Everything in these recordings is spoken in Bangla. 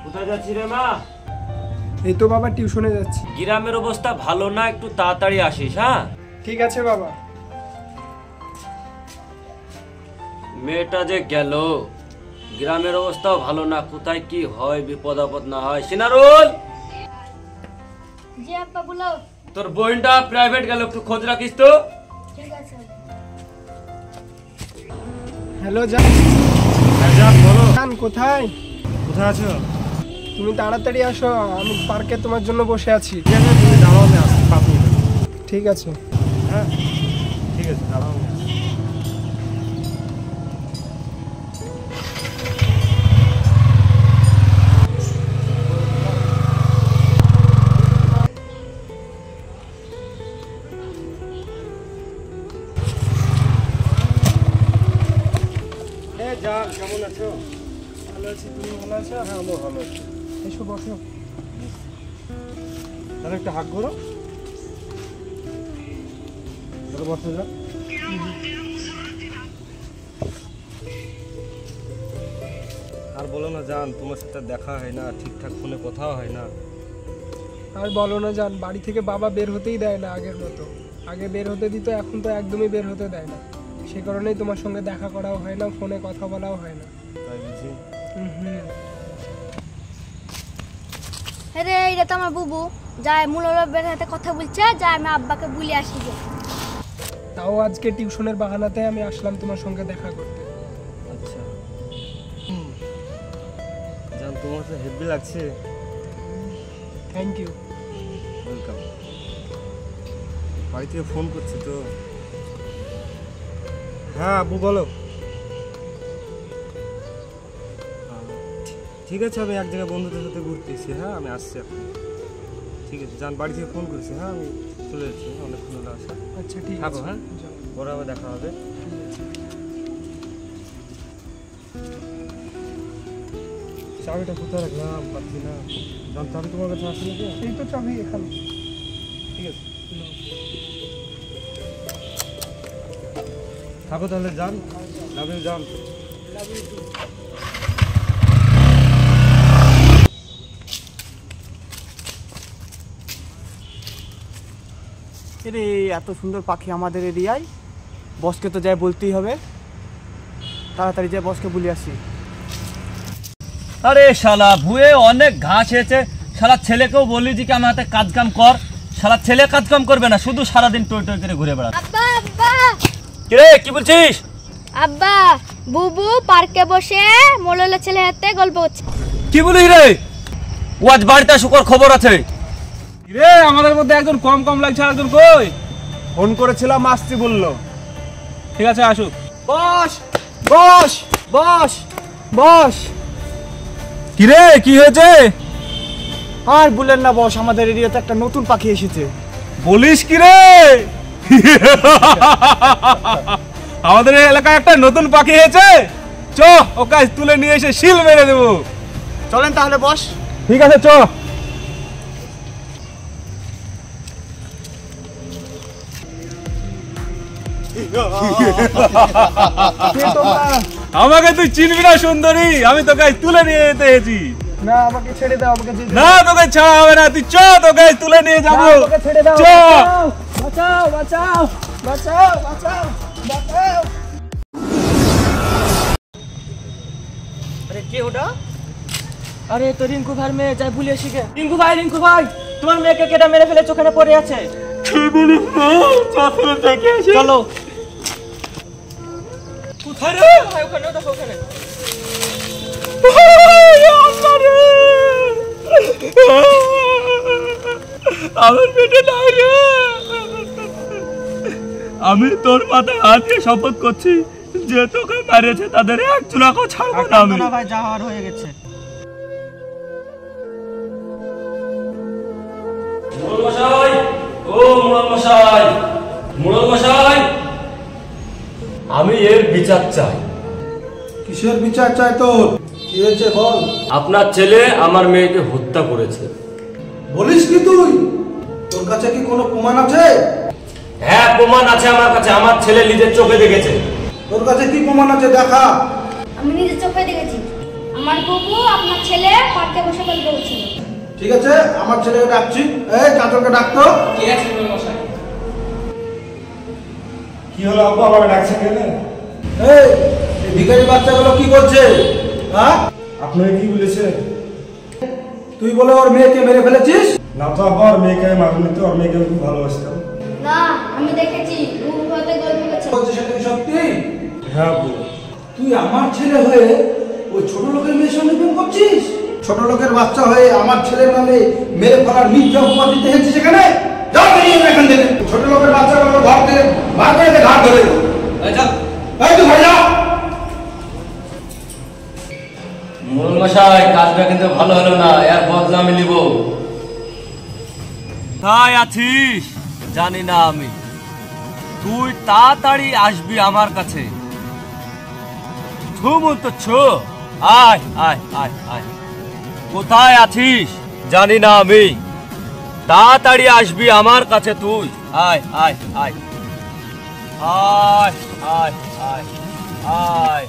কোথায় যাচ্ছি রে মা? এই তো বাবা টিউশনে যাচ্ছি। গ্রামের অবস্থা ভালো না, একটু তাড়াতাড়ি আসিস। হ্যাঁ ঠিক আছে বাবা। মেয়েটা যে গেল, গ্রামের অবস্থাও ভালো না, কোথায় কি হয়, বিপদ আপদ না হয়। সিনারুল, জি আব্বা বলো। তোর বোনটা প্রাইভেট গেল, একটু খোঁজ রাখিস তো। ঠিক আছে। হ্যালো জান। হ্যাঁ জান বলো। জান কোথায়? কোথায় আছো? তুমি তাড়াতাড়ি আসো, আমি পার্কে তোমার জন্য বসে আছি। ঠিক আছে তুমি দাঁড়াও, আমি আসছি 5 মিনিট। ঠিক আছে। হ্যাঁ ঠিক আছে দাঁড়াও, আমি আসছি। জান কেমন আছো? ভালো আছি, তুমি ভালো আছো? হ্যাঁ আমি ভালো আছি। এসো বসো। তাহলে একটা হাত করো, বসে যাও। আর বলো না জান, তোমার সাথে দেখা হয় না, ঠিকঠাক ফোনে কথাও হয় না। আর বলো না জান, বাড়ি থেকে বাবা বের হতেই দেয় না আগের মতো। আগে বের হতে দিত, এখন তো একদমই বের হতে দেয় না। সে কারণেই তোমার সঙ্গে দেখা করাও হয় না, ফোনে কথা বলাও হয় না। তাই বুঝি? আরে এটা তো আমার বুবু, যায় মুলবের সাথে কথা বলছে, যায় আমি আব্বাকে বলে আসি যে। তাও আজকে টিউশনের বাহানাতে আমি আসলাম তোমার সঙ্গে দেখা করতে। আচ্ছা জান, তোমার তো হেভি লাগছে। Thank you. ওয়েলকাম। বাড়ি থেকে ফোন করছে তো। হ্যাঁ আব্বু বলো। ঠিক আছে, আমি এক জায়গায় বন্ধুদের সাথে ঘুরতেছি। হ্যাঁ আমি আসছি এখন। ঠিক আছে জান, বাড়ি থেকে ফোন করেছি। হ্যাঁ আমি চলে যাচ্ছি, অনেকক্ষণ হলো আসা। আচ্ছা ঠিক থাকো। আছে। হ্যাঁ যাও। পরে আবার দেখা হবে। চাবিটা কোথায় রাখলাম পাচ্ছি না। জান চাবি তোমার কাছে আসলে কি? এই তো চাবি এখানে। ঠিক আছে থাকো তাহলে যান। লাভ ইউ যান। রে এত সুন্দর পাখি আমাদের এরিয়ায়, বসকে তো যাই বলতেই হবে। তাড়াতাড়ি যাই বসকে বলে আসি। আরে শালা, ভুয়ে অনেক ঘাস হয়েছে। শালা ছেলেকেও বলি যে কি আমার হাতে কাজ কাম কর, শালা ছেলে কাজ কাম করবে না, শুধু সারাদিন টই টই করে ঘুরে বেড়াচ্ছে। আব্বা আব্বা কিরে কি বলছিস? আব্বা, বুবু পার্কে বসে মোললের ছেলের হাতে গল্প করছে। কি বলিস রে? ও আজ বাড়িতে শুকর খবর আছে রে আমাদের মধ্যে একজন কম কম লাগছে, একজন কই? ফোন করেছিলাম, আসছি বললো। ঠিক আছে আসুক। বস বস বস বস। কিরে কি হয়েছে? আর বললেন না বস, আমাদের এরিয়াতে একটা নতুন পাখি এসেছে। বলিস কি রে? আমাদের এলাকায় একটা নতুন পাখি হয়েছে। চ ওকে তুলে নিয়ে এসে শিল মেরে দেবো। চলেন তাহলে বস। ঠিক আছে চ। আমাকে তুই চিনবি না সুন্দরী, আমি তোকে তুলে নিয়ে যেতে এসেছি। না আমাকে ছেড়ে দাও, আমাকে যেতে না তোকে ছাড়া হবে না, তুই চ, তোকে তুলে নিয়ে যাবো। আমাকে ছেড়ে দাও। চ। বাঁচাও বাঁচাও বাঁচাও বাঁচাও বাঁচাও। আরে কে ওটা? আরে তো রিঙ্কু ভাই মেয়ে, যাই ভুলে এসে গে। রিঙ্কু ভাই তোমার মেয়েকে কেটে মেরে ফেলে ওখানে পড়ে আছে। চলো। কোথায় রে? ভাই ওখানে দেখো, ওখানে। আমার পেটে নাই রে। আমি তোর মাথায় হাত দিয়ে শপথ করছি, যে তোকে মেরেছে তাদের একজনকেও ছাড়বো না আমি। ভাই যাওয়ার হয়ে গেছে। মোড়ল মশাই, ও মোড়ল মশাই, মোড়ল মশাই, আমি এর বিচার চাই। কিসের বিচার চাই তোর? কি হয়েছে বল। আপনার ছেলে আমার মেয়েকে হত্যা করেছে। বলিস কি তুই? তোর কাছে কি কোনো প্রমাণ আছে? হ্যাঁ প্রমাণ আছে আমার কাছে, আমার ছেলে নিজের চোখে দেখেছে। তোর কাছে কি প্রমাণ আছে দেখা। আমি নিজের চোখে দেখেছি। আমার বুবু আপনার ছেলে পার্কে বসে গল্প করছিল। ঠিক আছে, আমার ছেলেকে ডাকছি। এই কাজলকে ডাকতো। ঠিক আছে মশাই। কি হলো আব্বা, আমাকে ডাকছেন কেন? এই ভিখারি বাচ্চাগুলো কি করছে? হ্যাঁ, আপনাকে কি বলেছে? তুই বলে ওর মেয়েকে মেরে ফেলেছিস? না তো আব্বা, ওর মেয়েকে আমি মারিনি তো, ওর মেয়েকে আমি খুব ভালোবাসতাম। না, আমি দেখেছি বুবু হতে গল্প করছে। বলছে সেটা কি সত্যি? হ্যাঁ আব্বু। তুই আমার ছেলে হয়ে ওই ছোট লোকের মেয়ের সঙ্গে প্রেম করছিস? ছোট লোকের বাচ্চা হয়ে আমার ছেলের নামে মেরে ফেলার মিথ্যা অপবাদ দিতে এসেছিস সেখানে? যাও বেরিয়ে যা এখান থেকে। ছোট লোকের বাচ্চাগুলো ঘর থেকে বার করে দে, ঘাট ধরে। এই যা। এই তুই ঘরে যা। মোড়ল মশাই, কাজটা কিন্তু ভালো হলো না, এর বদলা আমি নিব। তাই আছিস জানি না আমি, তুই তাড়াতাড়ি আসবি আমার কাছে। আয় আয় আয় আয়, কোথায় আছিস জানি না আমি, তাড়াতাড়ি আসবি আমার কাছে তুই। আয় আয় আয় আয় আয় আয় আয়।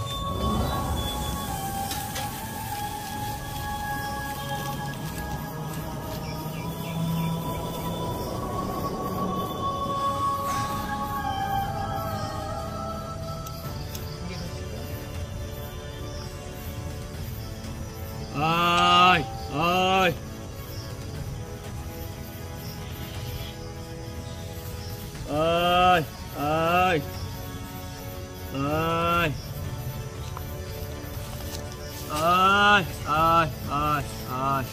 আয় আয় আয় আয় আয় আয় আয় আয় আয়।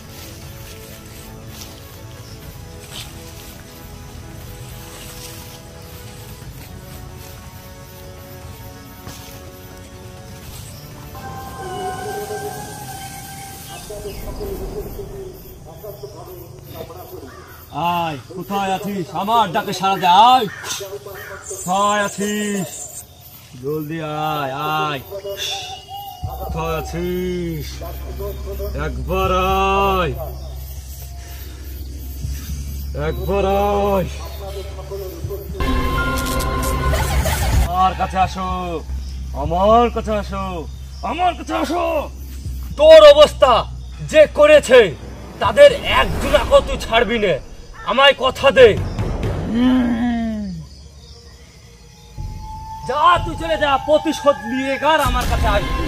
আয়, কোথায় আছিস? আমার ডাকে সাড়া দে। আয়, কোথায় আছিস? জলদি আয় আয়। কোথায় আছিস? একবার আয়, একবার আয়। আমার কাছে আসো, আমার কাছে আসো, আমার কাছে আসো। তোর অবস্থা যে করেছে তাদের একজনাকেও তুই ছাড়বি না, আমায় কথা দে। যা, তুই চলে যা, প্রতিশোধ নিয়ে গার আমার কাছে আসবি।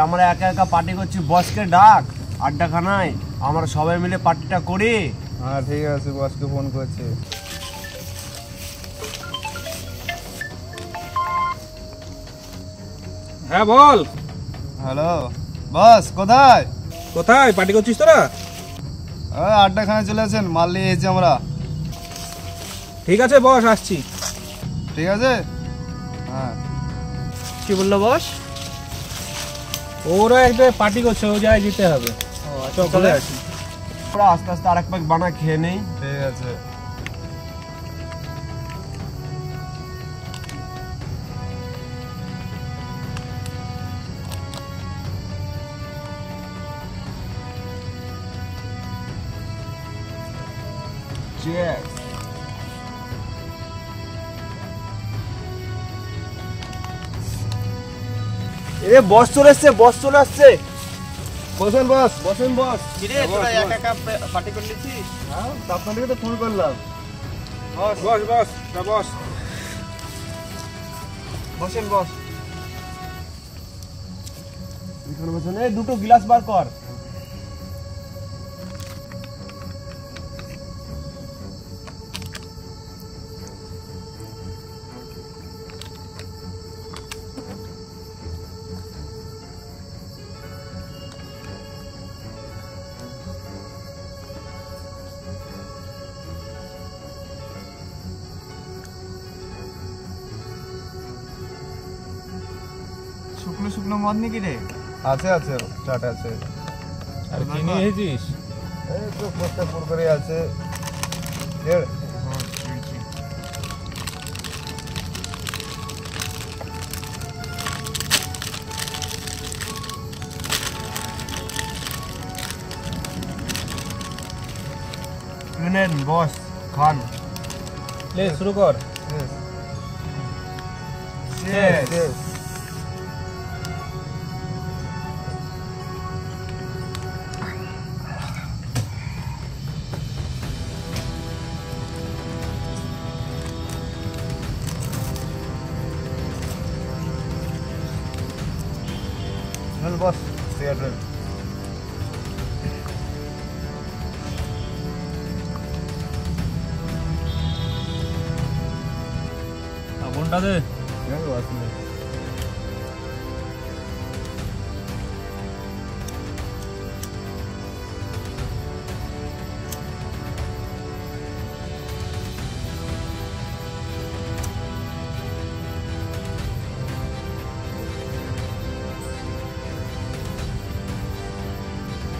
আমরা একা একা পার্টি করছি, বসকে ডাক আড্ডাখানায়, আমরা সবাই মিলে পার্টিটা করি। হ্যাঁ ঠিক আছে, বসকে ফোন করছি। হ্যাঁ বল। হ্যালো বস, কোথায়? কোথায় পার্টি করছিস তোরা? আড্ডাখানায় চলে আসেন, মাল নিয়ে এসেছি আমরা। ঠিক আছে বস, আসছি। ঠিক আছে। হ্যাঁ, কি বললো বস? ওরা একটা পার্টি করছে, ও জায়গায় যেতে হবে। চলে আসি। ওরা আস্তে আস্তে আরেক প্যাক বানা খেয়ে নেই। ঠিক আছে। Cheers. এ বস চলে আসছে, বস চলে আসছে। বসেন বস। বসেন বস। কিরে তোরা একা একা পার্টি করলিছিস? হ্যাঁ, আপনার থেকে তো ফোন করলাম। বস বস বস বস। বসেন বস। এখানে বসেন। এই দুটো গ্লাস বার কর। শুকনো শুকনো মদ নাকি রে? আছে আছে, চাট আছে। আর কি নিয়ে এসেছিস? এই তো পোস্টার পুর করে আছে। শুনেন বস, খান। লে শুরু কর। Yes. Well, boss, see you again. কোনটা দে? Yeah, boss.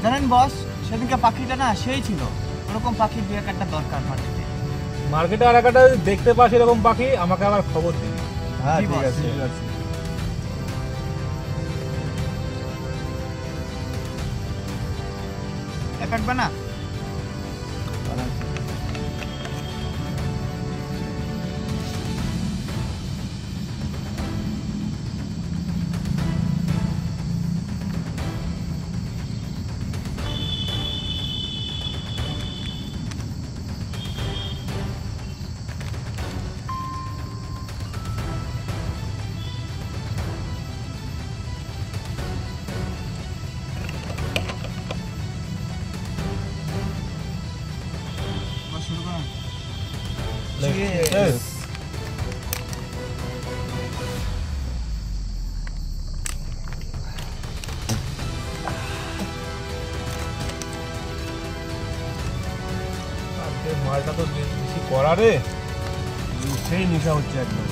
জানেন বস, সেদিনকে পাখিটা না সেই ছিল। ওরকম পাখি দু একটা দরকার মার্কেটে। মার্কেটে আর একটা দেখতে পাস এরকম পাখি আমাকে আবার খবর দিবি। হ্যাঁ ঠিক আছে, ঠিক আছে। কাটবে না? Yes. মালটা তো বেশি করা রে, সেই নেশা হচ্ছে একদম।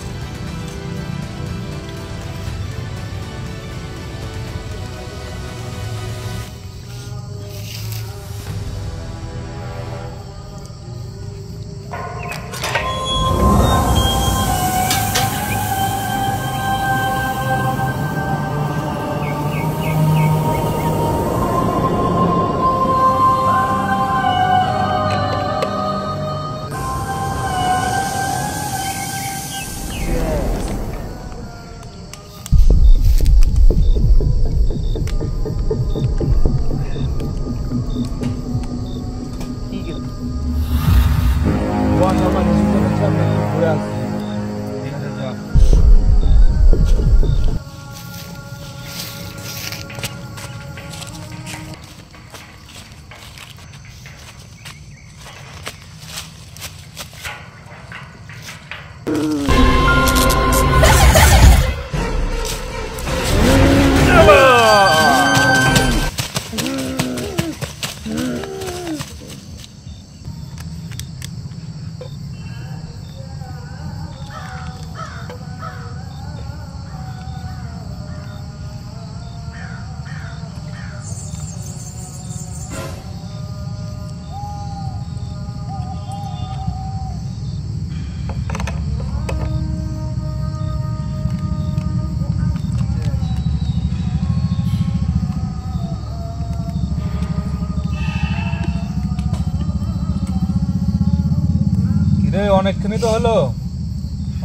অনেকখানি তো হলো,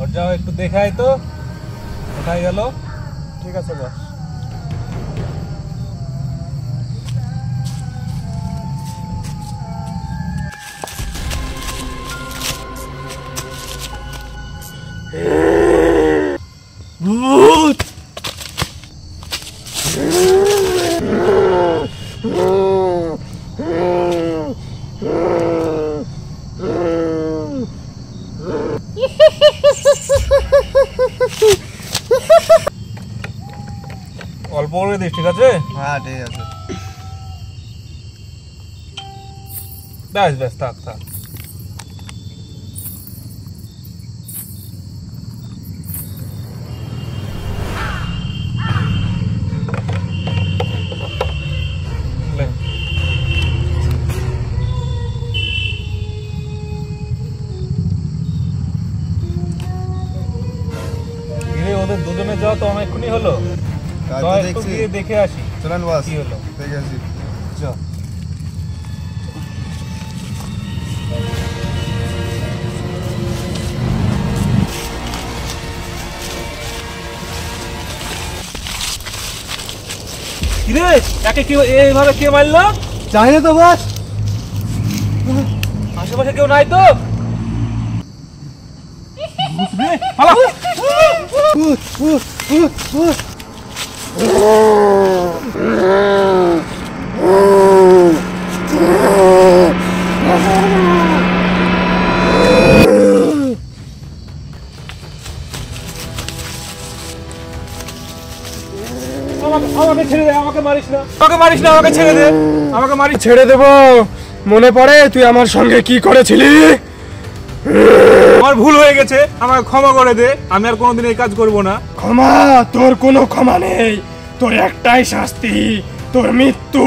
ওর যাও একটু দেখাই তো কোথায় গেল। ঠিক আছে বস। ভূত! অল্প করে দিস, ঠিক আছে? হ্যাঁ ঠিক আছে। ব্যাস ব্যাস, থাক থাক। আমাদের দুজনে যাওয়া তো অনেকক্ষণই হলো, কাজ তো তো একটু দেখছি। গিয়ে দেখে আসি চলেন বস, কি হলো। দেখে আসি। চল। কিরে একে কি এইভাবে কে মারলো? জানি না তো বস। আশেপাশে কেউ নাই তো? রে, পালা। আমাকে ছেড়ে দে, আমাকে মারিস না, আমাকে মারিস না, আমাকে ছেড়ে দে, আমাকে মারিস। ছেড়ে দেব? মনে পড়ে তুই আমার সঙ্গে কি করেছিলি? আমার ভুল হয়ে গেছে, আমাকে ক্ষমা করে দে, আমি আর কোনোদিন এই কাজ করব না। ক্ষমা? তোর কোনো ক্ষমা নেই, তোর একটাই শাস্তি, তোর মৃত্যু।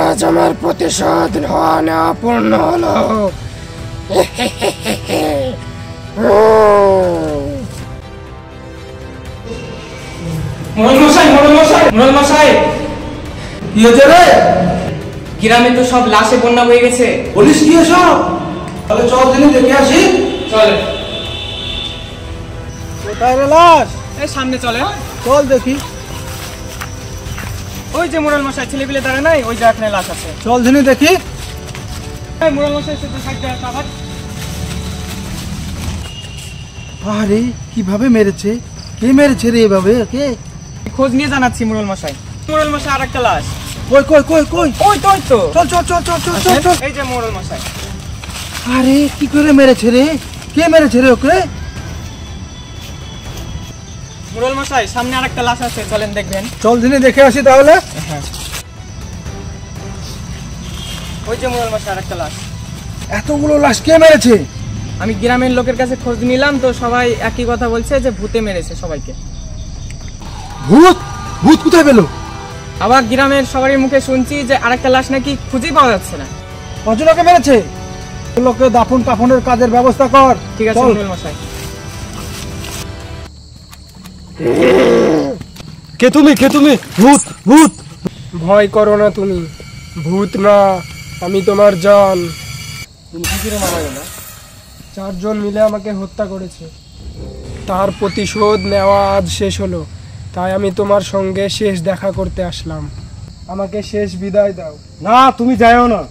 আজ আমার প্রতিশোধ নেওয়া পূর্ণ হলো। মোড়ল মশাই, মোড়ল মশাই, মোড়ল মশাই, কি হয়েছে রে? গ্রামে তো সব লাশে বন্যা হয়ে গেছে। বলিস কি এসব? তাহলে চল দিনে দেখে আসি। চলে কোথায় রে লাশ? এই সামনে চলে। চল দেখি। ওই যে মোড়ল মশাই, ছেলেপিলে দাঁড়ায় নাই, ওই যে এখানে লাশ আছে। চল দিনে দেখি। এই মোড়ল মশাই শুধু সাইডে আছে আবার। আরে কিভাবে মেরেছে? কে মেরেছে রে এভাবে? কে? খোঁজ নিয়ে জানাচ্ছি মোড়ল মশাই। মোড়ল মশাই আর একটা লাশ। কই কই কই কই? ওই তো, ওই তো। চল চল চল চল চল চল চল। এই যে মোড়ল মশাই। আরে কি করে মেরেছে রে? কে মেরেছে রে ওকে? মোড়ল মশাই সামনে আর একটা লাশ আছে, চলেন দেখবেন। চল দিনে দেখে আসি তাহলে। ওই যে মোড়ল মশাই আর একটা লাশ। এতগুলো লাশ কে মেরেছে? আমি গ্রামের লোকের কাছে খোঁজ নিলাম, তো সবাই একই কথা বলছে যে ভূতে মেরেছে সবাইকে। ভূত? ভূত কোথায় পেলো? আবার গ্রামের সবারই মুখে শুনছি যে আরেকটা লাশ নাকি খুঁজেই পাওয়া যাচ্ছে না। কজনকে মেরেছে? লোককে দাফন কাফনের কাজের ব্যবস্থা কর। ঠিক আছে চল। মোড়ল মশাই। কে তুমি, কে তুমি? ভূত, ভূত। ভয় করো না তুমি, ভূত না, আমি তোমার জান। চারজন মিলে আমাকে হত্যা করেছে, তার প্রতিশোধ নেওয়া আজ শেষ হলো, তাই আমি তোমার সঙ্গে শেষ দেখা করতে আসলাম। আমাকে শেষ বিদায় দাও। না তুমি যাও না,